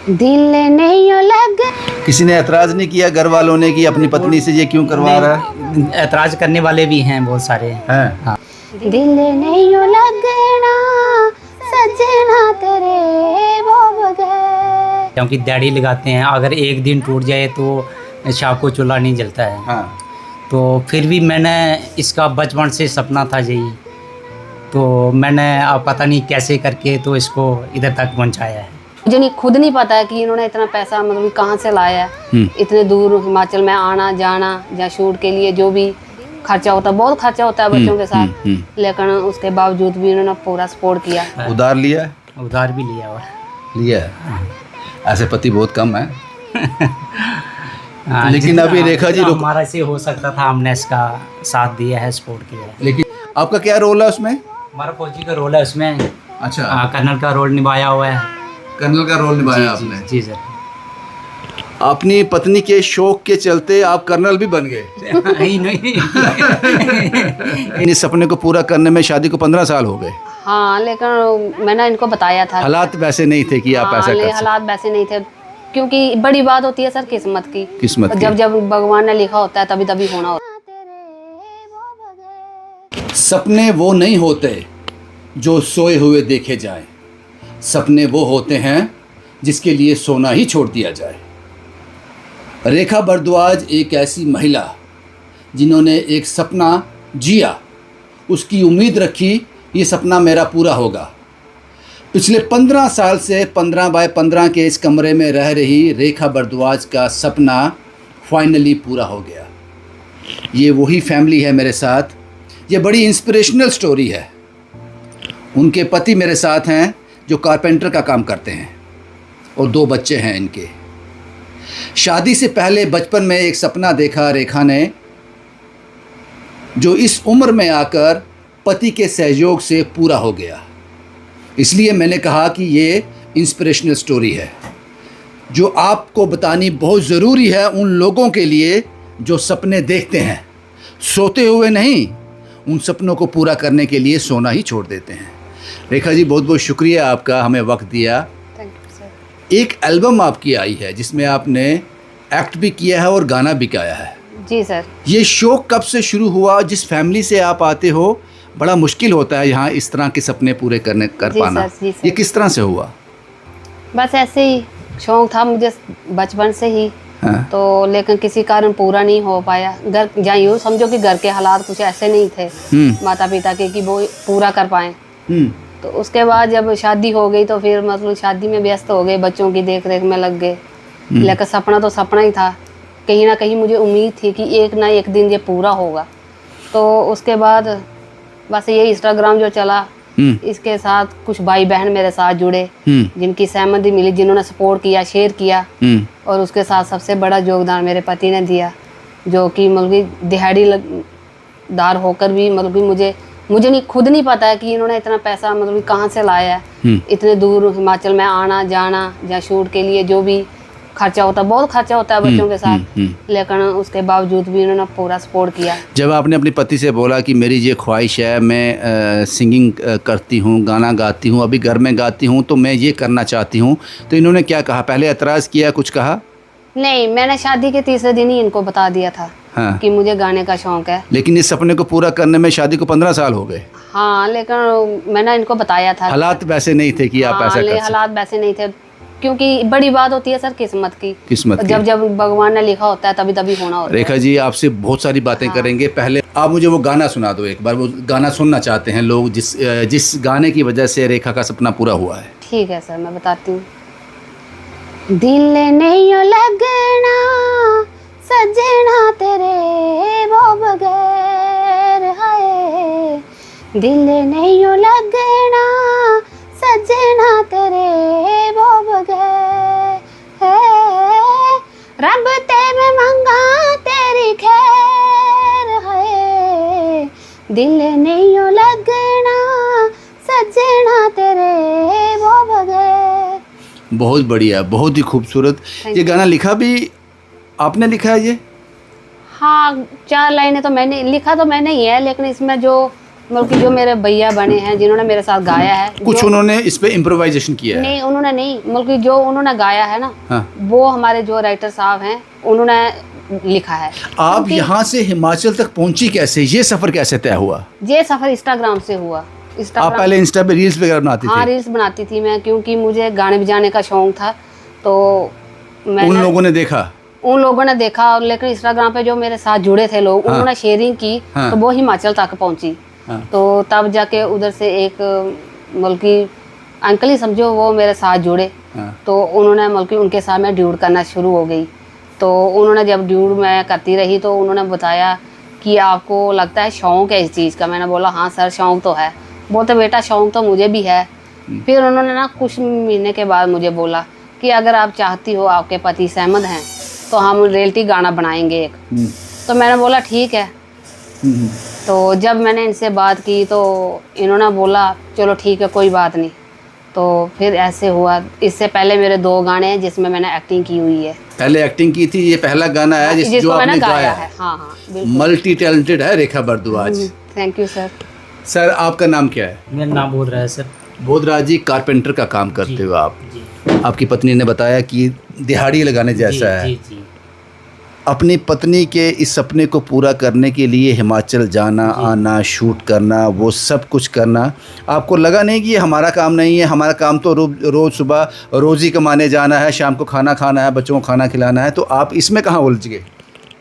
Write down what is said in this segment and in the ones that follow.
दिल नहीं लग। किसी ने एतराज नहीं किया घर वालों ने कि अपनी पत्नी से ये क्यों करवा रहा है? ऐतराज करने वाले भी हैं बहुत सारे हैं? हाँ। दिल नहीं लगना सजना तेरे वो बगैर। क्योंकि दिहाड़ी लगाते हैं, अगर एक दिन टूट जाए तो शाम को चूल्हा नहीं जलता है। हाँ। तो फिर भी मैंने इसका बचपन से सपना था यही, तो मैंने अब पता नहीं कैसे करके तो इसको इधर तक पहुंचाया है। मुझे नहीं खुद नहीं पता है कि इन्होंने इतना पैसा मतलब कहाँ से लाया है। इतने दूर हिमाचल में आना जाना या शूट के लिए जो भी खर्चा होता है, बहुत खर्चा होता है बच्चों के साथ, लेकिन उसके बावजूद भी इन्होंने पूरा सपोर्ट किया। उधार लिया है? उधार भी लिया हुआ लिया है। ऐसे पति बहुत कम है। हाँ, लेकिन अभी रेखा जी हमारा से हो सकता था, हमने इसका साथ दिया है, सपोर्ट किया है। लेकिन आपका क्या रोल है उसमें? हमारा फौजी का रोल है उसमें। अच्छा। कर्नल का रोल निभाया हुआ है। कर्नल का रोल निभाया आपने? जी सर। अपनी पत्नी के शौक के चलते आप कर्नल भी बन गए? नहीं। इस सपने को पूरा करने में शादी को 15 साल हो गए। हाँ, लेकिन मैंने इनको बताया था। हालात वैसे नहीं थे कि आप ऐसा कर सकते। हालात वैसे नहीं थे, क्योंकि बड़ी बात होती है सर किस्मत की। जब जब भगवान ने लिखा होता है तभी तभी होना होता है। सपने वो नहीं होते जो सोए हुए देखे जाएं, सपने वो होते हैं जिसके लिए सोना ही छोड़ दिया जाए। रेखा भारद्वाज एक ऐसी महिला जिन्होंने एक सपना जिया, उसकी उम्मीद रखी ये सपना मेरा पूरा होगा। पिछले 15 साल से 15 बाय 15 के इस कमरे में रह रही रेखा भारद्वाज का सपना फाइनली पूरा हो गया। ये वही फैमिली है मेरे साथ। ये बड़ी इंस्पिरेशनल स्टोरी है। उनके पति मेरे साथ हैं जो कारपेंटर का काम करते हैं और 2 बच्चे हैं इनके। शादी से पहले बचपन में एक सपना देखा रेखा ने, जो इस उम्र में आकर पति के सहयोग से पूरा हो गया। इसलिए मैंने कहा कि ये इंस्पिरेशनल स्टोरी है जो आपको बतानी बहुत ज़रूरी है उन लोगों के लिए जो सपने देखते हैं, सोते हुए नहीं, उन सपनों को पूरा करने के लिए सोना ही छोड़ देते हैं। रेखा जी बहुत बहुत शुक्रिया आपका, हमें वक्त दिया। Thank you sir. एक एल्बम आपकी आई है जिसमें आपने एक्ट भी किया है और गाना भी गाया है। जी सर। ये शौक कब से शुरू हुआ? जिस फैमिली से आप आते हो बड़ा मुश्किल होता है यहाँ इस तरह के सपने पूरे कर पाना। जी सर। ये किस तरह से हुआ? बस ऐसे ही शौक था मुझे बचपन से ही। हाँ। तो लेकिन किसी कारण पूरा नहीं हो पाया। घर या यूँ समझो कि घर के हालात कुछ ऐसे नहीं थे माता पिता के कि वो पूरा कर पाएँ। तो उसके बाद जब शादी हो गई तो फिर मतलब शादी में व्यस्त हो गए, बच्चों की देख रेख में लग गए। लेकिन सपना तो सपना ही था, कहीं ना कहीं मुझे उम्मीद थी कि एक ना एक दिन ये पूरा होगा। तो उसके बाद बस ये इंस्टाग्राम जो चला, इसके साथ कुछ भाई बहन मेरे साथ जुड़े जिनकी सहमति मिली, जिन्होंने सपोर्ट किया, शेयर किया। और उसके साथ सबसे बड़ा योगदान मेरे पति ने दिया, जो कि मतलब कि दिहाड़ीदार होकर भी मतलब कि मुझे नहीं खुद नहीं पता है कि इन्होंने इतना पैसा मतलब कहाँ से लाया है। इतने दूर हिमाचल में आना जाना या शूट के लिए जो भी खर्चा होता है, बहुत खर्चा होता है बच्चों के साथ, लेकिन उसके बावजूद भी इन्होंने पूरा सपोर्ट किया। जब आपने अपने पति से बोला कि मेरी ये ख्वाहिश है, मैं सिंगिंग करती हूँ, गाना गाती हूँ, अभी घर में गाती हूँ, तो मैं ये करना चाहती हूँ, तो इन्होंने क्या कहा? पहले एतराज़ किया, कुछ कहा? नहीं, मैंने शादी के तीसरे दिन ही इनको बता दिया था। हाँ। कि मुझे गाने का शौक है। लेकिन इस सपने को पूरा करने में शादी को 15 साल हो गए। हाँ, लेकिन मैंने इनको बताया था। हालात वैसे नहीं थे कि आप ऐसा कर सकते। हालात वैसे नहीं थे, क्योंकि बड़ी बात होती है सर किस्मत की। जब भगवान ने लिखा होता है तभी तभी होना होता है। रेखा जी आपसे बहुत सारी बातें करेंगे, पहले आप मुझे वो गाना सुना दो एक बार। वो गाना सुनना चाहते हैं लोग जिस गाने की वजह से रेखा का सपना पूरा हुआ है। ठीक है सर, मैं बताती हूँ। दिल नहीं लगना सजना तेरे वो बगैर, हाय दिल नहीं लगना सजना तेरे वो बगैर, रब ते मैं मंगा तेरी खैर, है दिल नहीं लगना सजना तेरे वो बगैर। बहुत बढ़िया, बहुत ही खूबसूरत। ये गाना लिखा भी आपने लिखा है ये? हाँ, 4 लाइनें तो मैंने लिखा, तो मैंने ही है, लेकिन इसमें जो मतलब कि जो मेरे भैया बने हैं जिन्होंने मेरे साथ गाया है, कुछ उन्होंने इस पे इम्प्रोवाइजेशन किया है? नहीं, उन्होंने नहीं, मतलब कि जो उन्होंने गाया है ना, हाँ। वो हमारे जो राइटर साहब हैं उन्होंने लिखा है। आप यहाँ से हिमाचल तक पहुंची कैसे? ये सफर कैसे तय हुआ? ये सफर इंस्टाग्राम से हुआ। आप पहले इंस्टा पे रील्स वगैरह बनाती हाँ, थी? रील्स बनाती थी मैं, क्योंकि मुझे गाने बजाने का शौक था। तो उन लोगों ने देखा? उन लोगों ने देखा, और लेकिन इंस्टाग्राम पे जो मेरे साथ जुड़े थे लोग, उन्होंने शेयरिंग की, तो वो हिमाचल तक पहुंची। तो तब जाके उधर से एक मतलब कि अंकल ही समझो, वो मेरे साथ जुड़े। तो उन्होंने मतलब कि उनके साथ मैं ड्यूट करना शुरू हो गई। तो उन्होंने जब ड्यूट मैं करती रही तो उन्होंने बताया कि आपको लगता है शौक़ है इस चीज़ का? मैंने बोला हाँ सर, शौक़ तो है। बोलते बेटा शौक़ तो मुझे भी है। फिर उन्होंने ना कुछ महीने के बाद मुझे बोला कि अगर आप चाहती हो, आपके पति सहमत हैं, तो हम रियलिटी गाना बनाएंगे एक। तो मैंने बोला ठीक है। तो जब मैंने इनसे बात की तो इन्होंने बोला चलो ठीक है, कोई बात नहीं। तो फिर ऐसे हुआ। इससे पहले मेरे 2 गाने हैं जिसमें मैंने एक्टिंग की हुई है। पहले एक्टिंग की थी, ये पहला गाना है जो आपने गाया है। हाँ हाँ, बिल्कुल। मल्टी टैलेंटेड है Rekha Bhardwaj. Thank you sir. Sir आपका नाम क्या है? मेरा नाम बोधराज है सर। बोधराज जी, कारपेंटर का काम करते हो आप। आपकी पत्नी ने बताया कि दिहाड़ी लगाने जैसा है। जी। अपनी पत्नी के इस सपने को पूरा करने के लिए हिमाचल जाना, आना, शूट करना, वो सब कुछ करना, आपको लगा नहीं कि ये हमारा काम नहीं है? हमारा काम तो रोज़ सुबह रोज़ी कमाने जाना है, शाम को खाना खाना है, बच्चों को खाना खिलाना है, तो आप इसमें कहाँ उलझ गए?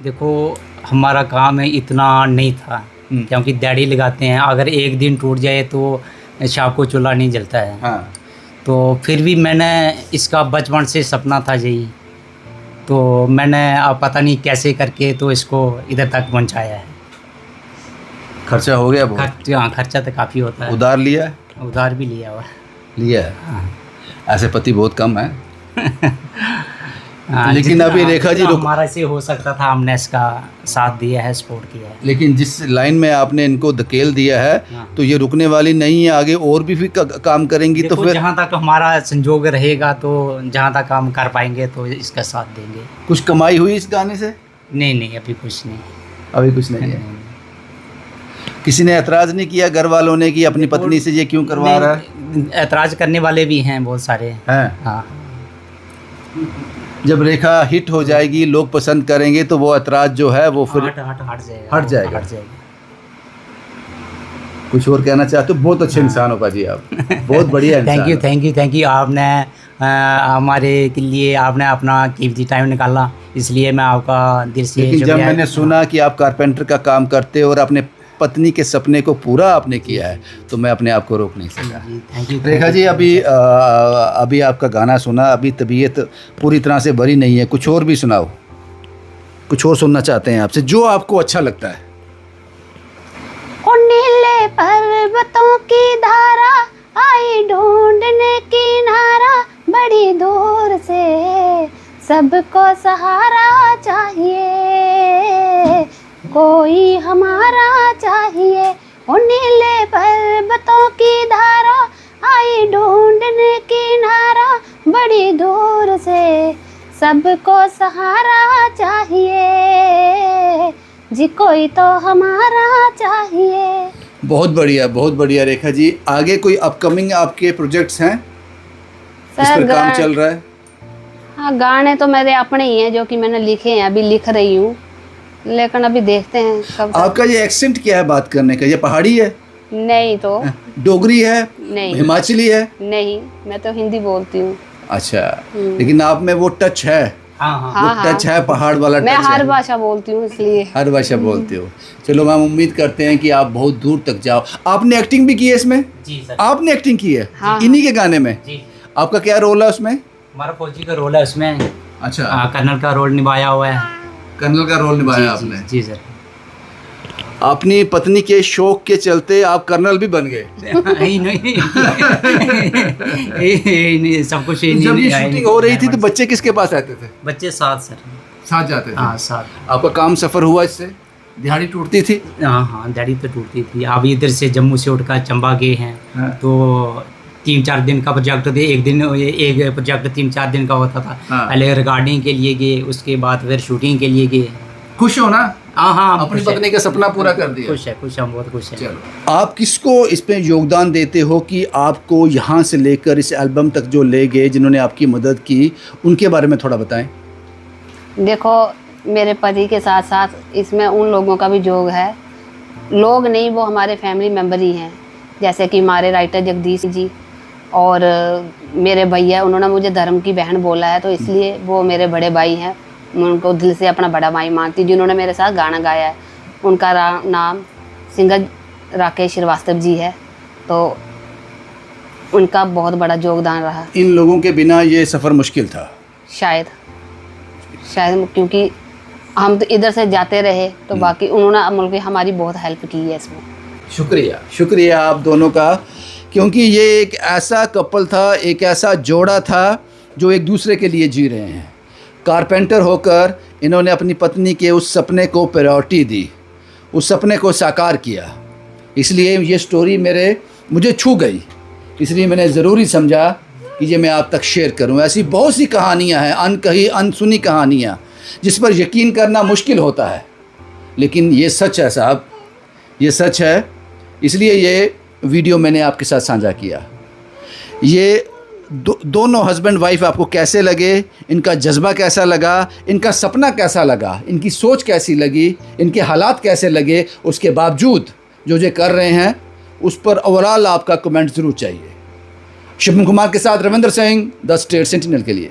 देखो, हमारा काम है इतना नहीं था, क्योंकि दिहाड़ी लगाते हैं। अगर एक दिन टूट जाए तो शाम को चूल्हा नहीं जलता है। हाँ। तो फिर भी मैंने इसका बचपन से सपना था यही, तो मैंने अब पता नहीं कैसे करके तो इसको इधर तक पहुंचाया है। खर्चा हो गया बहुत? हाँ, खर्चा तो काफ़ी होता है। उधार लिया है? उधार भी लिया हुआ। लिया है। हाँ। ऐसे पति बहुत कम है। हाँ, लेकिन अभी रेखा जी हमारा से हो सकता था, हमने इसका साथ दिया है, सपोर्ट किया है। लेकिन जिस लाइन में आपने इनको धकेल दिया है, तो ये रुकने वाली नहीं है, आगे और भी काम करेंगी। तो फिर जहाँ तक हमारा संजोग रहेगा, तो जहाँ तक काम कर पाएंगे तो इसका साथ देंगे। कुछ कमाई हुई इस गाने से? नहीं, अभी कुछ नहीं। अभी कुछ नहीं है। किसी ने एतराज़ नहीं किया घर वालों ने कि अपनी पत्नी से ये क्यों करवा रहा है? एतराज़ करने वाले भी हैं बहुत सारे हैं। हाँ। जब रेखा हिट हो जाएगी, लोग पसंद करेंगे, तो वो एतराज़ जो है वो फिर हट जाएगा। कुछ और कहना चाहते हो? बहुत अच्छे इंसान हो पाजी आप, बहुत बढ़िया इंसान। Thank you. आपने हमारे के लिए आपने अपना कीमती टाइम निकाला, इसलिए मैं आपका दिल से। लेकिन जब मैंने सुना कि आप कारपेंटर का काम करते हो और अपने पत्नी के सपने को पूरा आपने किया है, तो मैं अपने आप को रोक नहीं सका। थैंक यू रेखा जी, अभी आपका गाना सुना, अभी तबीयत पूरी तरह से भरी नहीं है, कुछ और भी सुनाओ। कुछ और सुनना चाहते हैं आपसे जो आपको अच्छा लगता है। ओ नीले पर्वतों की धारा आई ढूंढने किनारा, बड़ी दूर से सबको सहारा चाहिए, कोई हमारा चाहिए। ओ नीले पर्वतों की धारा आई ढूंढने किनारा, बड़ी दूर से सबको सहारा चाहिए, जी कोई तो हमारा चाहिए। बहुत बढ़िया रेखा जी। आगे कोई अपकमिंग आपके प्रोजेक्ट्स हैं जिस पर काम चल रहा है? हाँ, गाने तो मेरे अपने ही हैं जो कि मैंने लिखे हैं, अभी लिख रही हूँ, लेकिन अभी देखते हैं कब। आपका ये एक्सेंट क्या है बात करने का? ये पहाड़ी है? नहीं। तो डोगरी है? नहीं। हिमाचली है? नहीं, मैं तो हिंदी बोलती हूँ। अच्छा, लेकिन आप में वो टच है? हाँ, टच है, पहाड़ वाला टच है। मैं हर भाषा बोलती हूँ, इसलिए। हर भाषा बोलते हो। चलो, हम उम्मीद करते हैं कि आप बहुत दूर तक जाओ। आपने एक्टिंग भी की है इसमें? जी सर। आपने एक्टिंग की है? हाँ, इन्हीं के गाने में? जी। आपका क्या रोल है उसमें? हमारा फौजी का रोल है उसमें। अच्छा। कर्नल का रोल निभाया हुआ है। कर्नल का रोल निभाया आपने? जी सर। अपनी पत्नी के शौक के चलते आप कर्नल भी बन गए? नहीं, सब कुछ। जब ये शूटिंग हो रही थी तो बच्चे किसके पास रहते थे? बच्चे साथ सर। साथ जाते थे? हाँ, साथ। आपका काम सफर हुआ इससे? दिहाड़ी टूटती थी? हाँ, दिहाड़ी तो टूटती थी। अब इधर से जम्मू से उठकर चंबा गए हैं। हाँ। तो 3-4 दिन का प्रोजेक्ट थे। एक प्रोजेक्ट 3-4 दिन का होता था। हाँ। पहले रिकॉर्डिंग के लिए गए, उसके बाद फिर शूटिंग के लिए गए। खुश हो ना? हाँ हाँ, हम अपनी खुश हैं। पत्नी का सपना पूरा कर दिया। खुश है, हम बहुत खुश हैं। चलो, आप किसको इस पे योगदान देते हो कि आपको यहाँ से लेकर इस एल्बम तक जो ले गए, जिन्होंने आपकी मदद की, उनके बारे में थोड़ा बताएं। देखो, मेरे पति के साथ साथ इसमें उन लोगों का भी योग है। लोग नहीं, वो हमारे फैमिली मेम्बर ही हैं। जैसे कि हमारे राइटर जगदीश जी और मेरे भैया, उन्होंने मुझे धर्म की बहन बोला है, तो इसलिए वो मेरे बड़े भाई हैं। मैं उनको दिल से अपना बड़ा भाई मानती हूँ। जिन्होंने मेरे साथ गाना गाया है, उनका नाम सिंगर राकेश श्रीवास्तव जी है, तो उनका बहुत बड़ा योगदान रहा। इन लोगों के बिना ये सफ़र मुश्किल था शायद क्योंकि हम तो इधर से जाते रहे, तो बाकी उन्होंने मतलब हमारी बहुत हेल्प की है इसमें। शुक्रिया आप दोनों का, क्योंकि ये एक ऐसा कपल था, एक ऐसा जोड़ा था जो एक दूसरे के लिए जी रहे हैं। कारपेंटर होकर इन्होंने अपनी पत्नी के उस सपने को प्रायोरिटी दी, उस सपने को साकार किया। इसलिए ये स्टोरी मुझे छू गई, इसलिए मैंने ज़रूरी समझा कि ये मैं आप तक शेयर करूं। ऐसी बहुत सी कहानियां हैं, अनकही अनसुनी कहानियां, जिस पर यकीन करना मुश्किल होता है, लेकिन ये सच है साहब, ये सच है। इसलिए ये वीडियो मैंने आपके साथ साझा किया। ये दोनों हस्बैंड वाइफ आपको कैसे लगे, इनका जज्बा कैसा लगा, इनका सपना कैसा लगा, इनकी सोच कैसी लगी, इनके हालात कैसे लगे, उसके बावजूद जो कर रहे हैं, उस पर ओवरऑल आपका कमेंट ज़रूर चाहिए। शुभम कुमार के साथ Ravindra Singh, the state sentinel के लिए।